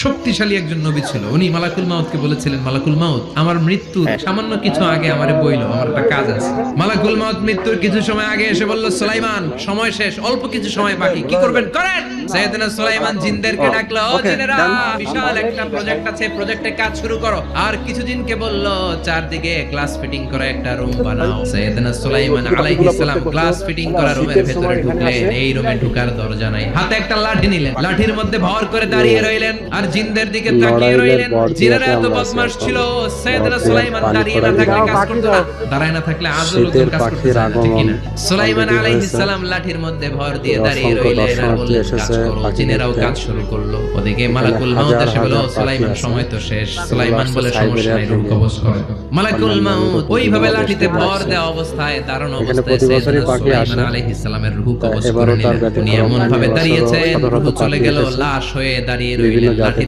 শক্তিশালী একজন নবী ছিল। উনি মালাকুল মাউতকে বলেছিলেন, মালাকুল মাউত, আমার মৃত্যুর সামান্য কিছু আগে আমারে বইলো, আমার একটা কাজ আছে। মালাকুল মাউত মৃত্যুর কিছু সময় আগে এসে বলল, সুলাইমান সময় শেষ, অল্প কিছু সময় বাকি, কি করবেন করেন। সাইয়েদনা সুলাইমান জিনদেরকে ডাকলো, ও জিনেরা, বিশাল একটা প্রজেক্ট আছে, প্রজেক্টে কাজ শুরু করো। আর কিছু জিনকে বলল, চারদিকে গ্লাস ফিটিং করা একটা রুম বানাও। সাইয়েদনা সুলাইমান আলাইহিস সালাম গ্লাস ফিটিং করা রুমের ভেতরে ঢুকলেন। এই রুমে ঢোকার দরজা নাই, হাতে একটা লাঠি নিলেন, লাঠির মধ্যে ভর করে দাঁড়িয়ে রইলেন আর জিনদের দিকে তাকিয়ে রইলেন। জিনেরা এত বদমাশ ছিল, সাইয়েদনা সুলাইমান দাঁড়িয়ে না থাকলে কাজ করতে না, দাঁড়ায় না থাকলে আজও লোকজন কাজ করতে না, ঠিক কি না? সুলাইমান আলাইহিস সালাম লাঠির মধ্যে ভর দিয়ে দাঁড়িয়ে রইলেন আর বললেন, কাজ করো। জিনেরাও কাজ শুরু করলো। ওদিকে মালাকুল মাউত এসে বলল, সুলাইমান সময় তো শেষ। সুলাইমান বলে, সমস্যা নাই, রূহ কবজ করো। মালাকুল মাউত ওইভাবে লাঠিতে ভর দেওয়া অবস্থায়, দাঁড়ানো অবস্থায় সাইয়েদনা সুলাইমান আলাইহিস সালামের রূহ কবজ করে নিলেন। উনি এমন ভাবে দাঁড়িয়েছেন, রূহ চলে গেল, লাশ হয়ে দাঁড়িয়ে রইলেন।